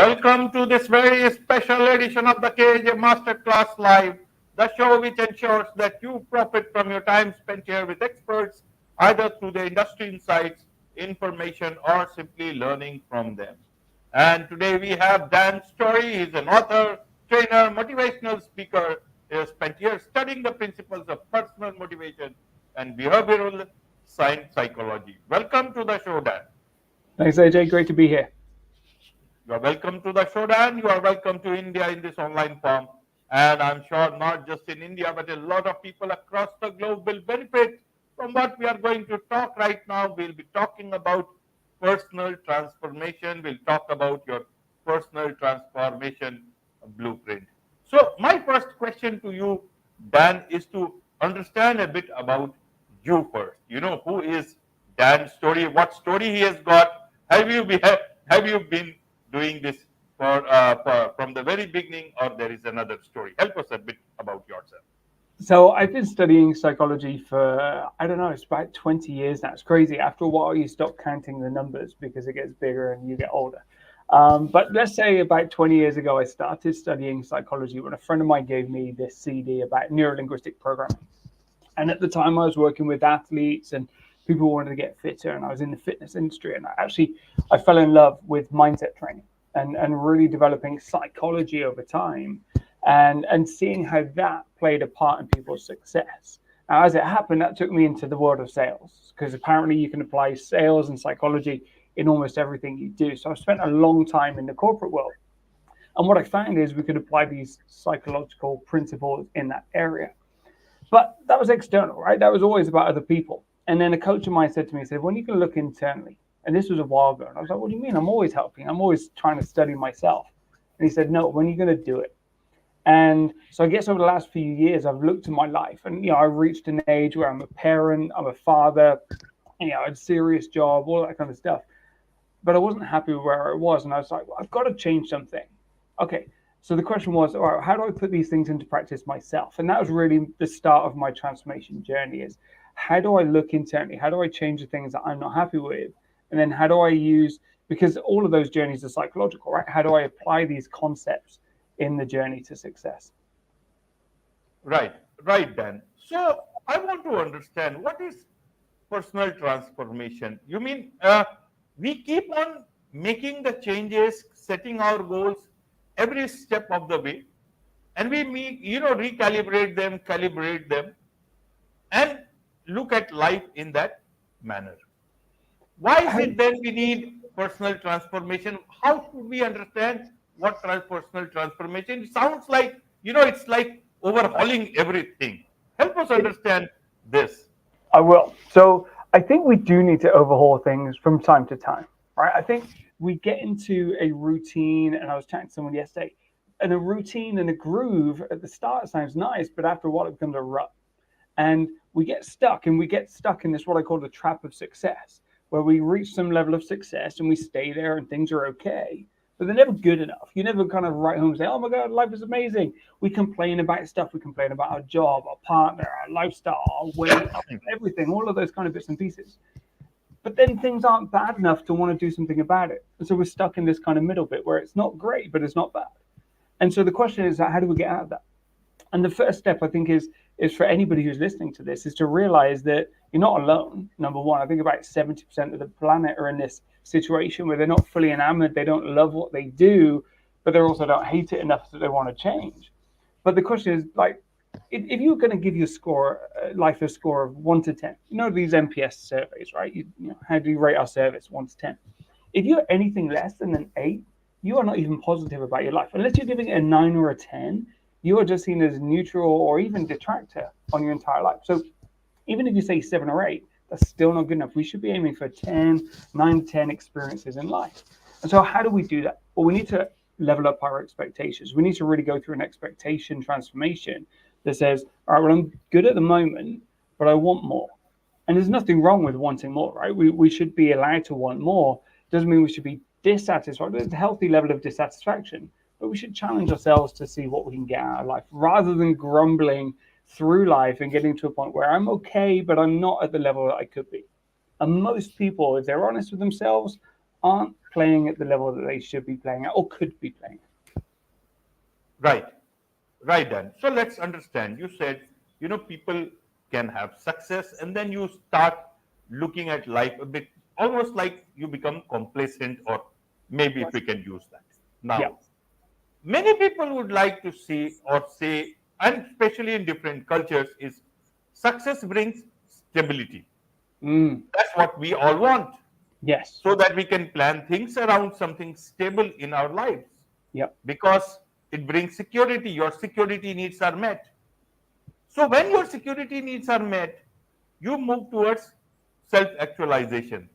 Welcome to this very special edition of the KAJ Masterclass Live, the show which ensures that you profit from your time spent here with experts, either through the industry insights, information, or simply learning from them. And today we have Dan Storey. He's an author, trainer, motivational speaker. He has spent years studying the principles of personal motivation and behavioral science psychology. Welcome to the show, Dan. Thanks, AJ. Great to be here. You are welcome to the show, Dan. You are welcome to India in this online form. And I'm sure not just in India, but a lot of people across the globe will benefit from what we are going to talk right now. We'll be talking about personal transformation. We'll talk about your personal transformation blueprint. So, my first question to you, Dan, is to understand a bit about you first. You know, who is Dan Storey? What story he has got? Have you been doing this from the very beginning, or there is another story? Help us a bit about yourself. So I've been studying psychology for, I don't know, it's about 20 years now. It's crazy. After a while, you stop counting the numbers because it gets bigger and you get older. But let's say about 20 years ago, I started studying psychology when a friend of mine gave me this CD about neurolinguistic programming. And at the time, I was working with athletes and people who wanted to get fitter, and I was in the fitness industry. And I fell in love with mindset training and really developing psychology over time and seeing how that played a part in people's success. Now, as it happened, that took me into the world of sales, because apparently you can apply sales and psychology in almost everything you do. So I spent a long time in the corporate world. And what I found is we could apply these psychological principles in that area. But that was external, right? That was always about other people. And then a coach of mine said to me, he said, when you can look internally, and this was a while ago, and I was like, what do you mean? I'm always helping. I'm always trying to study myself. And he said, no, when are you going to do it? And so I guess over the last few years, I've looked at my life, and I reached an age where I'm a parent, I'm a father, I had a serious job, all that kind of stuff. But I wasn't happy with where I was, and I was like, well, I've got to change something. Okay, so the question was, all right, how do I put these things into practice myself? And that was really the start of my transformation journey. Is how do I look internally? How do I change the things that I'm not happy with? And then how do I use, because all of those journeys are psychological, right? How do I apply these concepts in the journey to success? Right, Dan. So I want to understand, what is personal transformation? You mean we keep on making the changes, setting our goals every step of the way, and we recalibrate them, calibrate them, and look at life in that manner. Why is it then we need personal transformation? How should we understand what personal transformation? It sounds like, it's like overhauling everything. Help us understand this. I will. So I think we do need to overhaul things from time to time, right? I think we get into a routine, and I was chatting to someone yesterday, and a routine and a groove at the start sounds nice, but after a while it becomes a rut. And we get stuck in this, what I call the trap of success, where we reach some level of success and we stay there and things are okay, but they're never good enough. You never kind of write home and say, oh my God, life is amazing. We complain about stuff. We complain about our job, our partner, our lifestyle, our weight, everything, all of those kind of bits and pieces. But then things aren't bad enough to want to do something about it. And so we're stuck in this kind of middle bit where it's not great, but it's not bad. And so the question is, how do we get out of that? And the first step, I think, is for anybody who's listening to this, is to realize that you're not alone. Number one, I think about 70% of the planet are in this situation where they're not fully enamored. They don't love what they do, but they also don't hate it enough that they want to change. But the question is, like, if you're going to give your life a score of 1 to 10, these NPS surveys, right? How do you rate our service 1 to 10? If you're anything less than an 8, you are not even positive about your life. Unless you're giving it a 9 or a 10, you are just seen as neutral or even detractor on your entire life. So even if you say 7 or 8, that's still not good enough. We should be aiming for 9 to 10 experiences in life. And so how do we do that? Well, we need to level up our expectations. We need to really go through an expectation transformation that says, all right, well, I'm good at the moment, but I want more. And there's nothing wrong with wanting more, right? We should be allowed to want more. Doesn't mean we should be dissatisfied. There's a healthy level of dissatisfaction. But we should challenge ourselves to see what we can get out of life, rather than grumbling through life and getting to a point where I'm okay, but I'm not at the level that I could be. And most people, if they're honest with themselves, aren't playing at the level that they should be playing at or could be playing at. Right. Right, Dan. So let's understand. You said, people can have success, and then you start looking at life a bit almost like you become complacent, or maybe if we can use that. Yeah. Now, many people would like to see or say, and especially in different cultures, is success brings stability. That's what we all want, Yes. so that we can plan things around something stable in our lives, Yep. because it brings security. Your security needs are met. So when your security needs are met, you move towards self actualization.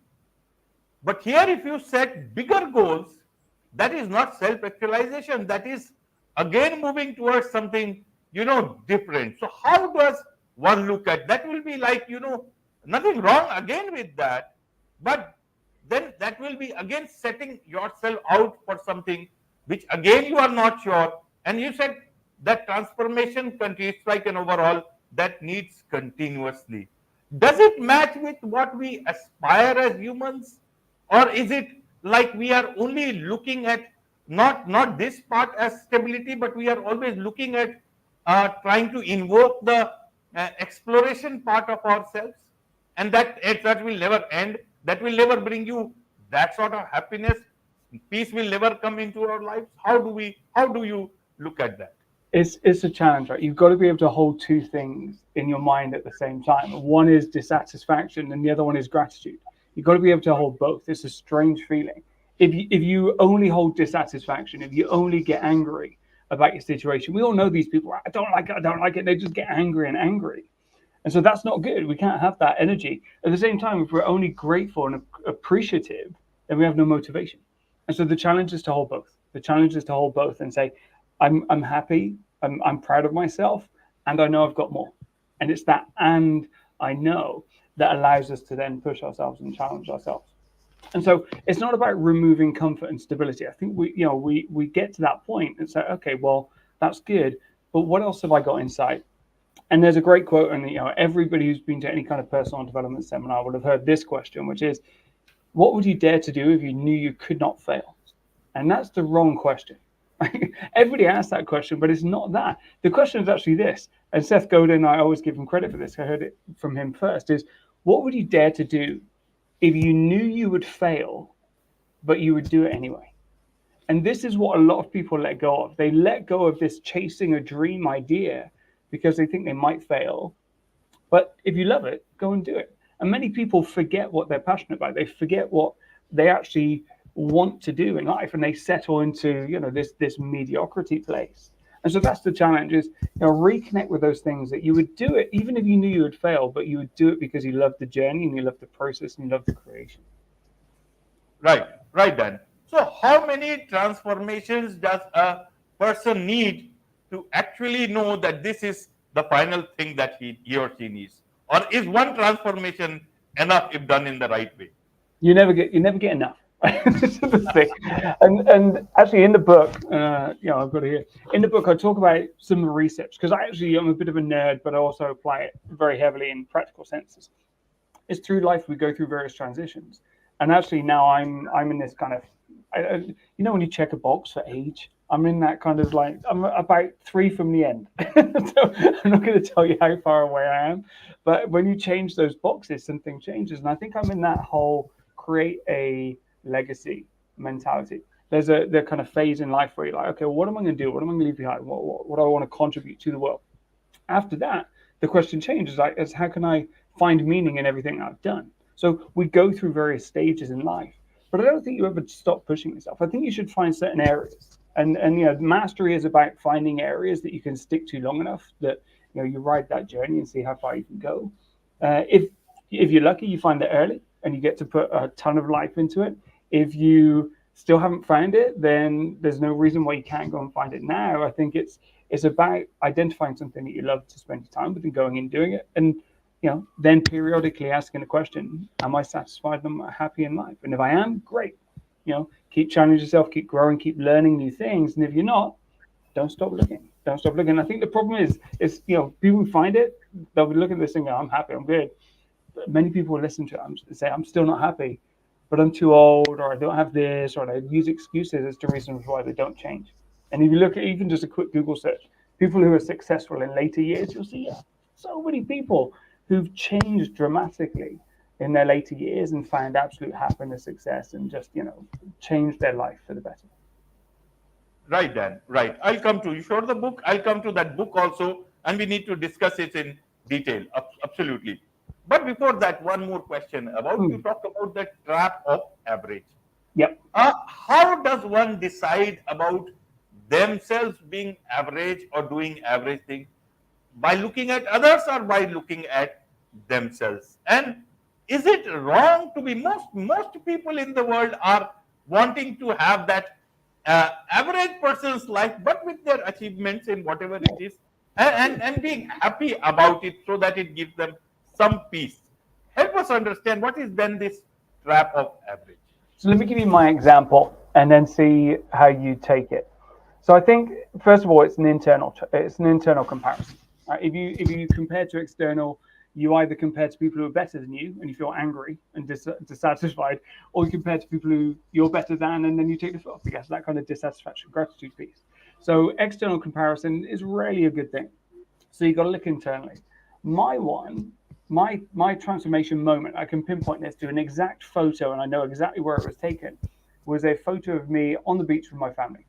But here, if you set bigger goals, that is not self actualization. That is again moving towards something, different. So, how does one look at that? Will be like, nothing wrong again with that. But then that will be again setting yourself out for something which again you are not sure. And you said that transformation continues like an overall that needs continuously. Does it match with what we aspire as humans? Or is it like we are only looking at not this part as stability, but we are always looking at trying to invoke the exploration part of ourselves, and that will never end. That will never bring you that sort of happiness. Peace will never come into our lives. How do you look at that? It's a challenge, right? You've got to be able to hold two things in your mind at the same time. One is dissatisfaction, and the other one is gratitude. You've got to be able to hold both. It's a strange feeling. If you only hold dissatisfaction, if you only get angry about your situation, we all know these people. I don't like it. I don't like it. They just get angry and angry, and so that's not good. We can't have that energy. At the same time, if we're only grateful and appreciative, then we have no motivation. And so the challenge is to hold both. The challenge is to hold both and say, I'm happy, I'm proud of myself, and I know I've got more. And it's that and I know that allows us to then push ourselves and challenge ourselves. And so it's not about removing comfort and stability. I think we get to that point and say, okay, well, that's good, but what else have I got inside? And there's a great quote, and everybody who's been to any kind of personal development seminar would have heard this question, which is, what would you dare to do if you knew you could not fail? And that's the wrong question. Everybody asks that question, but it's not that. The question is actually this, and Seth Godin, I always give him credit for this, I heard it from him first, is what would you dare to do if you knew you would fail, but you would do it anyway? And this is what a lot of people let go of. They let go of this chasing a dream idea because they think they might fail. But if you love it, go and do it. And many people forget what they're passionate about. They forget what they actually want to do in life, and they settle into this mediocrity place. And so that's the challenge: is reconnect with those things that you would do it even if you knew you would fail, but you would do it because you love the journey and you love the process and you love the creation. Right, Dan. So, how many transformations does a person need to actually know that this is the final thing that he or she needs? Or is one transformation enough if done in the right way? You never get enough. This is the thing. And actually, in the book, I've got it here. In the book, I talk about some of the research because I'm a bit of a nerd, but I also apply it very heavily in practical senses. It's through life we go through various transitions, and actually now I'm in this kind of, when you check a box for age, I'm in that kind of like I'm about 3 from the end. So I'm not going to tell you how far away I am, but when you change those boxes, something changes, and I think I'm in that whole create a legacy mentality. There's the kind of phase in life where you're like, okay, well, what am I going to do? What am I going to leave behind? What do I want to contribute to the world? After that, the question changes, like, is how can I find meaning in everything I've done? So we go through various stages in life, but I don't think you ever stop pushing yourself. I think you should find certain areas, and mastery is about finding areas that you can stick to long enough that you ride that journey and see how far you can go. If you're lucky, you find it early and you get to put a ton of life into it. If you still haven't found it, then there's no reason why you can't go and find it now. I think it's about identifying something that you love to spend your time with and going and doing it, and then periodically asking the question, am I satisfied and am I happy in life? And if I am, great. Keep challenging yourself, keep growing, keep learning new things. And if you're not, don't stop looking. Don't stop looking. I think the problem is people who find it, they'll be looking at this and go, I'm happy, I'm good. But many people will listen to it and say, I'm still not happy. but I'm too old, or I don't have this, or I use excuses as to reasons why they don't change. And if you look at even just a quick Google search, people who are successful in later years, you'll see so many people who've changed dramatically in their later years and found absolute happiness, success, and just, changed their life for the better. Right, Dan. Right. I'll come to you. Showed the book. I'll come to that book also, and we need to discuss it in detail. Absolutely. But before that, one more question about you talked about the trap of average. Yep. How does one decide about themselves being average or doing average things? By looking at others or by looking at themselves? And is it wrong to be most people in the world are wanting to have that average person's life, but with their achievements in whatever it is, and being happy about it so that it gives them some peace. Help us understand what is then this trap of average. So let me give you my example and then see how you take it. So I think first of all, it's an internal comparison. Right? If you compare to external, you either compare to people who are better than you and you feel angry and dissatisfied, or you compare to people who you're better than and then you take the foot off the gas. That kind of dissatisfaction, gratitude piece. So external comparison is rarely a good thing. So you've got to look internally. My transformation moment, I can pinpoint this to an exact photo, and I know exactly where it was taken, was a photo of me on the beach with my family.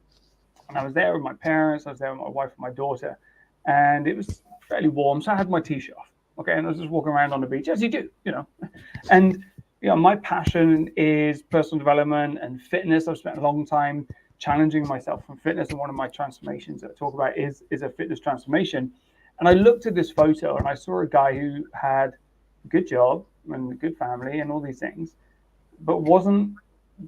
And I was there with my parents, I was there with my wife and my daughter, and it was fairly warm, so I had my t-shirt off. Okay, and I was just walking around on the beach, as you do, And my passion is personal development and fitness. I've spent a long time challenging myself from fitness, and one of my transformations that I talk about is a fitness transformation. And I looked at this photo and I saw a guy who had a good job and a good family and all these things, but wasn't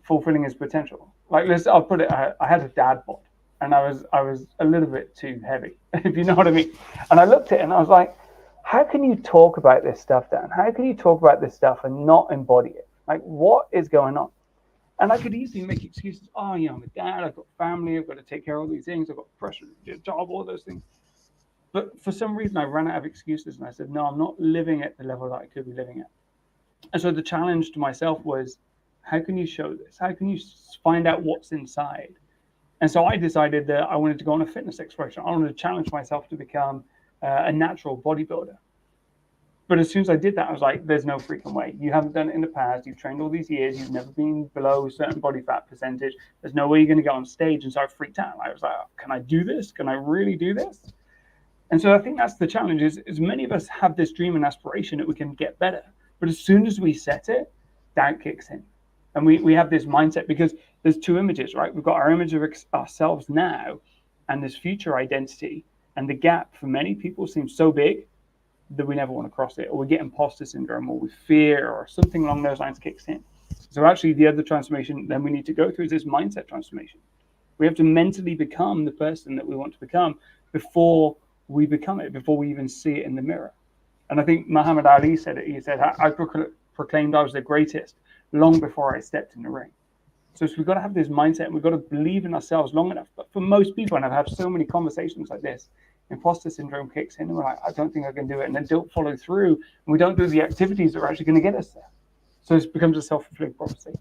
fulfilling his potential. Like I'll put it, I had a dad bod and I was a little bit too heavy, if you know what I mean. And I looked at it and I was like, how can you talk about this stuff, Dan? How can you talk about this stuff and not embody it? Like, what is going on? And I could easily make excuses. Oh, I'm a dad, I've got family, I've got to take care of all these things, I've got pressure, job, all those things. But for some reason, I ran out of excuses and I said, no, I'm not living at the level that I could be living at. And so the challenge to myself was, how can you show this? How can you find out what's inside? And so I decided that I wanted to go on a fitness exploration. I wanted to challenge myself to become a natural bodybuilder. But as soon as I did that, I was like, there's no freaking way. You haven't done it in the past. You've trained all these years. You've never been below a certain body fat percentage. There's no way you're going to get on stage. And so I freaked out. I was like, can I do this? Can I really do this? And so I think that's the challenge is many of us have this dream and aspiration that we can get better. But as soon as we set it, doubt kicks in. And we have this mindset because there's two images, right? We've got our image of ourselves now and this future identity. And the gap for many people seems so big that we never want to cross it, or we get imposter syndrome, or we fear, or something along those lines kicks in. So actually the other transformation then we need to go through is this mindset transformation. We have to mentally become the person that we want to become before we become it, before we even see it in the mirror. And I think Muhammad Ali said it. He said, I proclaimed I was the greatest long before I stepped in the ring. So we've got to have this mindset and we've got to believe in ourselves long enough. But for most people, and I've had so many conversations like this, imposter syndrome kicks in and we're like, I don't think I can do it. And then don't follow through. And we don't do the activities that are actually going to get us there. So it becomes a self-fulfilling prophecy.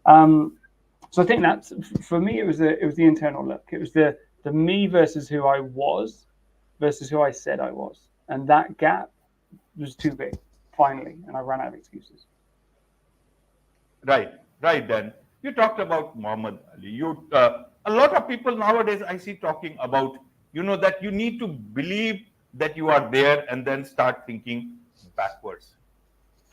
So I think that's, for me, it was the internal look. It was the me versus who I was versus who I said I was. And that gap was too big, finally. And I ran out of excuses. Right, Dan. You talked about Muhammad Ali. A lot of people nowadays I see talking about, that you need to believe that you are there and then start thinking backwards.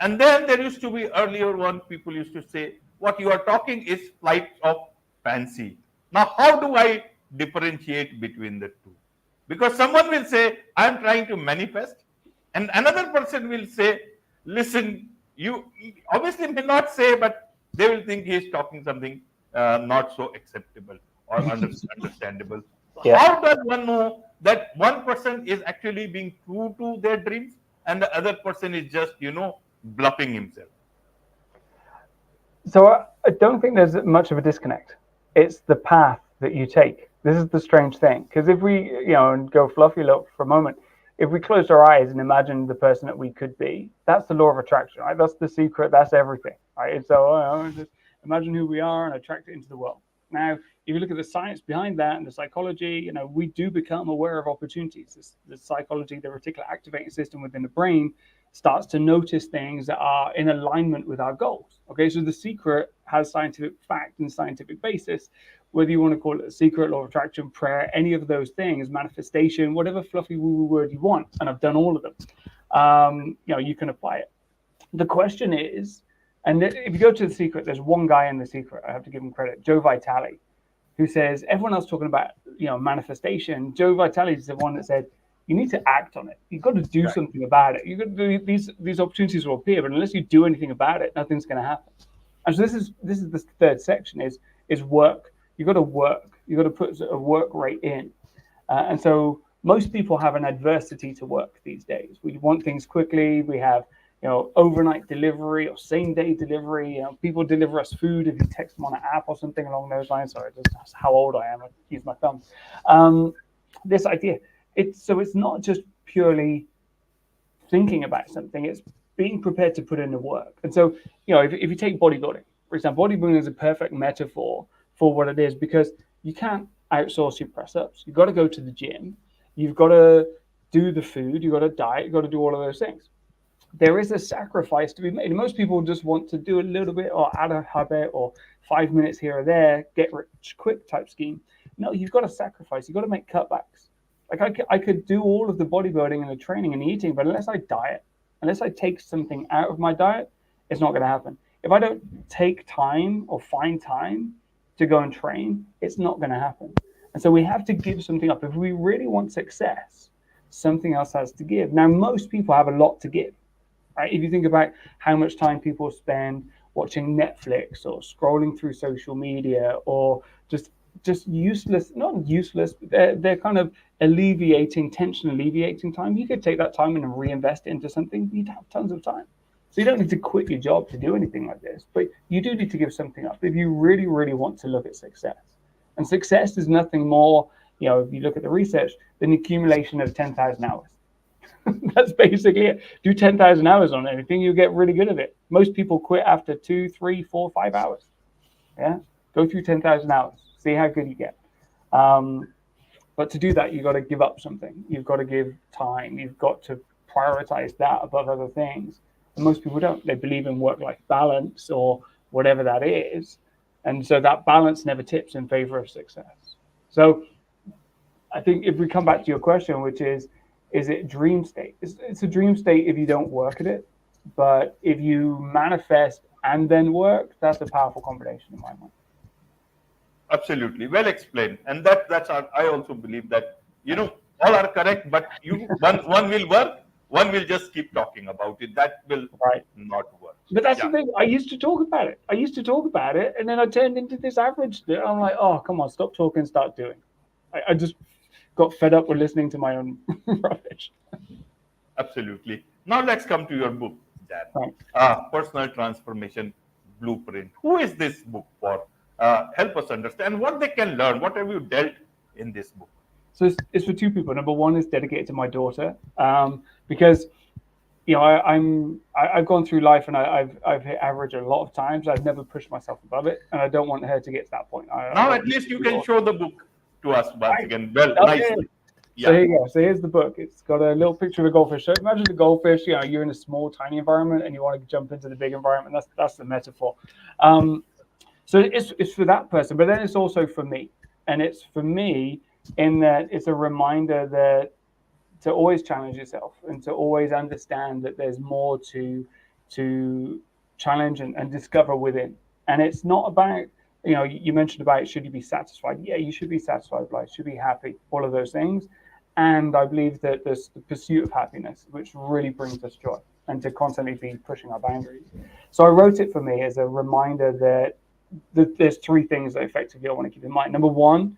And then there used to be earlier one, people used to say, what you are talking is flight of fancy. Now, how do I differentiate between the two? Because someone will say, I'm trying to manifest. And another person will say, listen, you obviously may not say, but they will think he's talking something not so acceptable or understandable. Yeah. How does one know that one person is actually being true to their dreams and the other person is just, bluffing himself? So I don't think there's much of a disconnect. It's the path that you take. This is the strange thing. Because if we, and go fluffy look for a moment, if we closed our eyes and imagined the person that we could be, that's the law of attraction, right? That's the secret. That's everything, right? And so just imagine who we are and attract it into the world. Now, if you look at the science behind that and the psychology, we do become aware of opportunities. The psychology, the reticular activating system within the brain starts to notice things that are in alignment with our goals. Okay, so the secret has scientific fact and scientific basis, whether you want to call it a secret, law of attraction, prayer, any of those things, manifestation, whatever fluffy woo-woo word you want, and I've done all of them. You can apply it. The question is, and if you go to the secret, there's one guy in the secret, I have to give him credit, Joe Vitale, who says, everyone else talking about, manifestation. Joe Vitale is the one that said, you need to act on it. You've got to do Right. something about it. You've got to do, these opportunities will appear, but unless you do anything about it, nothing's going to happen. And so this is the third section is work. You've got to work. You've got to put a work rate in. And so most people have an adversity to work these days. We want things quickly. We have overnight delivery or same day delivery. People deliver us food if you text them on an app or something along those lines. Sorry, that's how old I am. I use my thumb. This idea. It's not just purely thinking about something. It's being prepared to put in the work. And so, if you take bodybuilding, for example, bodybuilding is a perfect metaphor for what it is, because you can't outsource your press ups. You've got to go to the gym. You've got to do the food. You've got to diet. You've got to do all of those things. There is a sacrifice to be made. Most people just want to do a little bit or add a habit or 5 minutes here or there, get rich quick type scheme. No, you've got to sacrifice. You've got to make cutbacks. Like I could do all of the bodybuilding and the training and the eating, but unless I diet, unless I take something out of my diet, it's not going to happen. If I don't take time or find time to go and train, it's not going to happen. And so we have to give something up. If we really want success, something else has to give. Now, most people have a lot to give. Right? If you think about how much time people spend watching Netflix or scrolling through social media or just useless, not useless, but they're kind of tension alleviating time. You could take that time and reinvest it into something. You'd have tons of time. So you don't need to quit your job to do anything like this, but you do need to give something up if you really, really want to look at success. And success is nothing more, if you look at the research, than the accumulation of 10,000 hours. That's basically it. Do 10,000 hours on anything, you get really good at it. Most people quit after 2, 3, 4, 5 hours. Yeah, go through 10,000 hours, see how good you get. But to do that, you've got to give up something. You've got to give time. You've got to prioritize that above other things. And most people don't. They believe in work-life balance or whatever that is. And so that balance never tips in favor of success. So I think if we come back to your question, which is it dream state? It's a dream state if you don't work at it. But if you manifest and then work, that's a powerful combination in my mind. Absolutely, well explained. And that's I also believe that all are correct, but one will work, one will just keep talking about it. That will Right. not work. But that's Yeah, the thing. I used to talk about it, and then I turned into this average. I'm like, oh, come on, stop talking, start doing. I just got fed up with listening to my own rubbish. absolutely. Now let's come to your book, Dan. Right. Personal Transformation Blueprint. Who is this book for? Help us understand what they can learn. What have you dealt in this book? So it's for two people. Number one is dedicated to my daughter, because I've gone through life and I've hit average a lot of times. I've never pushed myself above it, and I don't want her to get to that point. Now at least you can show the book to us once Right. again. Well, Okay. nicely. So Yeah. here you go. So here's the book. It's got a little picture of a goldfish. So imagine the goldfish. You're in a small, tiny environment, and you want to jump into the big environment. That's the metaphor. So it's for that person, but then it's also for me, and it's for me in that it's a reminder that to always challenge yourself and to always understand that there's more to challenge and discover within. And it's not about, you mentioned about should you be satisfied? Yeah, you should be satisfied with life, should be happy, all of those things. And I believe that there's the pursuit of happiness, which really brings us joy, and to constantly be pushing our boundaries. So I wrote it for me as a reminder that there's three things that effectively I want to keep in mind. Number one,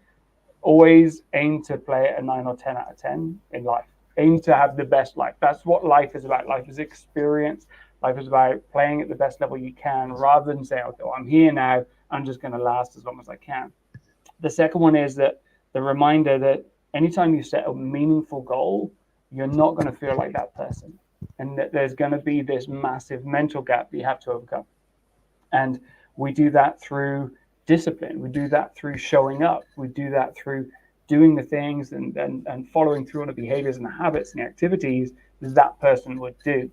always aim to play at a 9 or 10 out of 10 in life. Aim to have the best life. That's what life is about. Life is experience. Life is about playing at the best level you can, rather than saying, okay, well, I'm here now, I'm just going to last as long as I can. The second one is that the reminder that anytime you set a meaningful goal, you're not going to feel like that person. And that there's going to be this massive mental gap that you have to overcome. And we do that through discipline. We do that through showing up. We do that through doing the things and following through on the behaviors and the habits and the activities that person would do.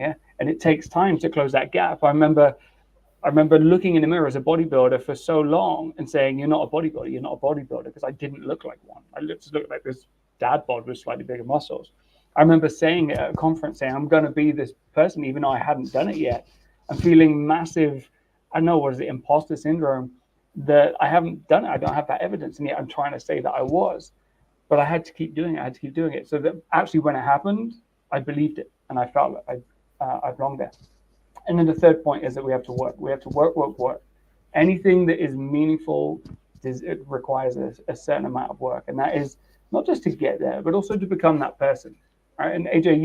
Yeah. And it takes time to close that gap. I remember looking in the mirror as a bodybuilder for so long and saying, "You're not a bodybuilder. You're not a bodybuilder," because I didn't look like one. I looked like this dad bod with slightly bigger muscles. I remember saying at a conference, saying, "I'm going to be this person," even though I hadn't done it yet. I'm feeling massive. I don't know what is it, imposter syndrome, that I haven't done it. I don't have that evidence, and yet I'm trying to say that I was. But I had to keep doing it. I had to keep doing it. So that actually, when it happened, I believed it, and I felt like I belonged there. And then the third point is that we have to work. We have to work, work, work. Anything that is meaningful it requires a certain amount of work, and that is not just to get there, but also to become that person. Right? And AJ,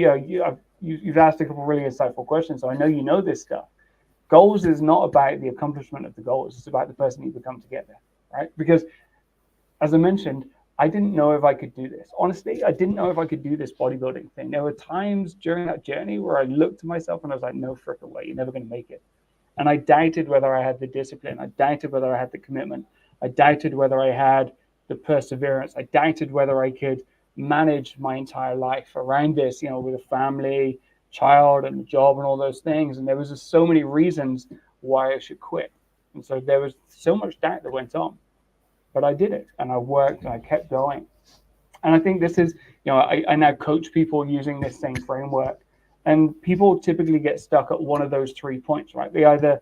you've asked a couple of really insightful questions, so I know you know this stuff. Goals is not about the accomplishment of the goals; it's about the person you become to get there. Right? Because, as I mentioned, I didn't know if I could do this. Honestly, I didn't know if I could do this bodybuilding thing. There were times during that journey where I looked at myself and I was like, no frickin' way, you're never going to make it. And I doubted whether I had the discipline. I doubted whether I had the commitment. I doubted whether I had the perseverance. I doubted whether I could manage my entire life around this, with a family, child, and a job and all those things. And there was just so many reasons why I should quit. And so there was so much doubt that went on. But I did it, and I worked, and I kept going. And I think this is, I now coach people using this same framework. And people typically get stuck at one of those 3 points, right? They either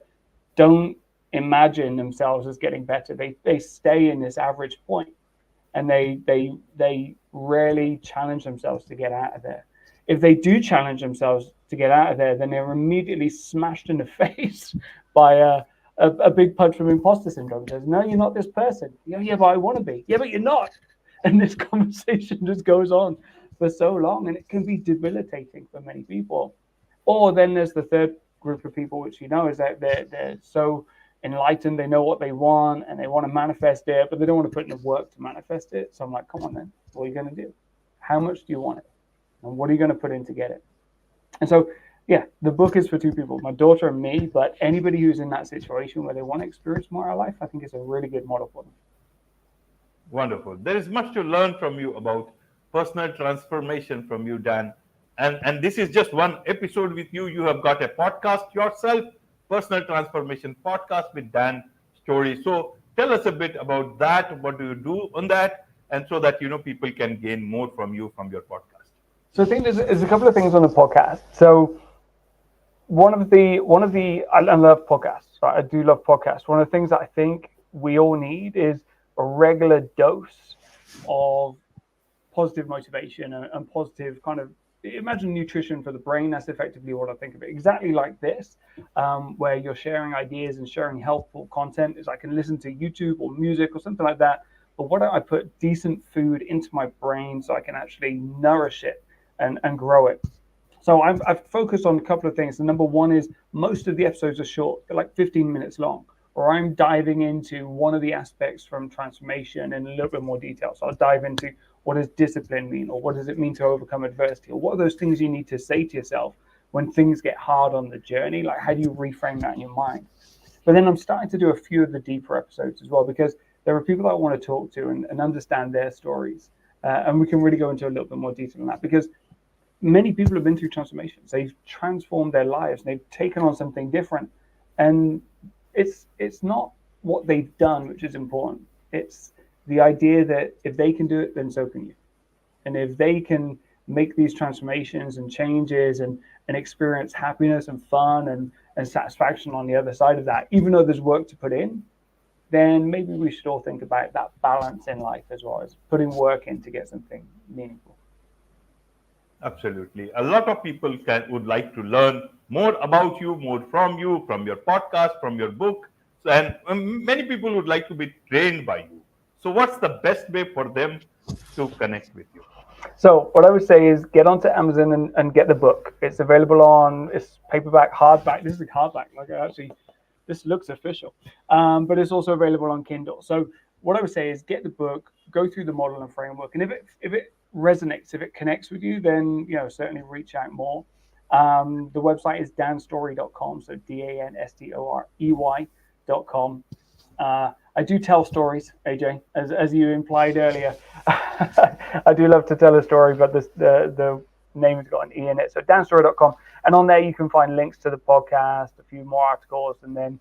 don't imagine themselves as getting better. They stay in this average point, and they rarely challenge themselves to get out of there. If they do challenge themselves to get out of there, then they're immediately smashed in the face by a big punch from imposter syndrome. Says, "No, you're not this person." Yeah, but I want to be. Yeah, but you're not. And this conversation just goes on for so long, and it can be debilitating for many people. Or then there's the third group of people, which is that they're so enlightened, they know what they want, and they want to manifest it, but they don't want to put in the work to manifest it. So I'm like, come on then, what are you going to do? How much do you want it? And what are you going to put in to get it? And so, yeah, the book is for two people, my daughter and me, but anybody who's in that situation where they want to experience more of life, I think it's a really good model for them. Wonderful. There is much to learn from you about personal transformation from you, Dan. And this is just one episode with you. You have got a podcast yourself, Personal Transformation Podcast with Dan Storey. So tell us a bit about that. What do you do on that? And so that people can gain more from you from your podcast. So I think there's a couple of things on the podcast. So one of the I love podcasts. Right? I do love podcasts. One of the things that I think we all need is a regular dose of positive motivation and positive kind of, imagine nutrition for the brain. That's effectively what I think of it. Exactly like this, where you're sharing ideas and sharing helpful content. Is I can listen to YouTube or music or something like that. But why don't I put decent food into my brain so I can actually nourish it and grow it? So I've focused on a couple of things. The number one is most of the episodes are short, they're like 15 minutes long, or I'm diving into one of the aspects from transformation in a little bit more detail. So I'll dive into what does discipline mean, or what does it mean to overcome adversity, or what are those things you need to say to yourself when things get hard on the journey? Like, how do you reframe that in your mind? But then I'm starting to do a few of the deeper episodes as well, because there are people that I want to talk to and understand their stories. And we can really go into a little bit more detail on that, because many people have been through transformations. They've transformed their lives. They've taken on something different. And it's not what they've done, which is important. It's the idea that if they can do it, then so can you. And if they can make these transformations and changes and experience happiness and fun and satisfaction on the other side of that, even though there's work to put in, then maybe we should all think about that balance in life as well, as putting work in to get something meaningful. Absolutely. A lot of people would like to learn more about you, more from you, from your podcast, from your book. So, and many people would like to be trained by you. So, what's the best way for them to connect with you? So what I would say is get onto Amazon and get the book. It's available it's paperback, hardback. This is hardback. This looks official, but it's also available on Kindle. So what I would say is get the book, go through the model and framework, and if it resonates, if it connects with you, then certainly reach out more. The website is danstorey.com, so DANSTOREY.com. I do tell stories, AJ, as you implied earlier. I do love to tell a story, but the name has got an E in it. So danstorey.com, and on there you can find links to the podcast, a few more articles, and then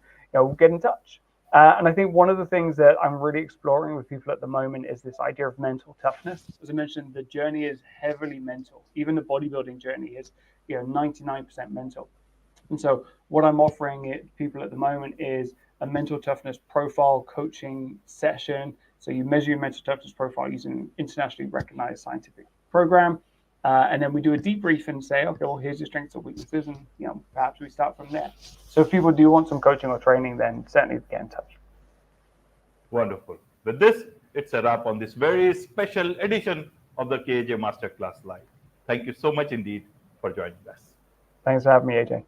get in touch. And I think one of the things that I'm really exploring with people at the moment is this idea of mental toughness. As I mentioned, the journey is heavily mental. Even the bodybuilding journey is 99% mental. And so what I'm offering people at the moment is a mental toughness profile coaching session. So you measure your mental toughness profile using an internationally recognized scientific program. And then we do a debrief and say, okay, well, here's your strengths or weaknesses. And, perhaps we start from there. So if people do want some coaching or training, then certainly get in touch. Wonderful. With this, it's a wrap on this very special edition of the KAJ Masterclass Live. Thank you so much indeed for joining us. Thanks for having me, AJ.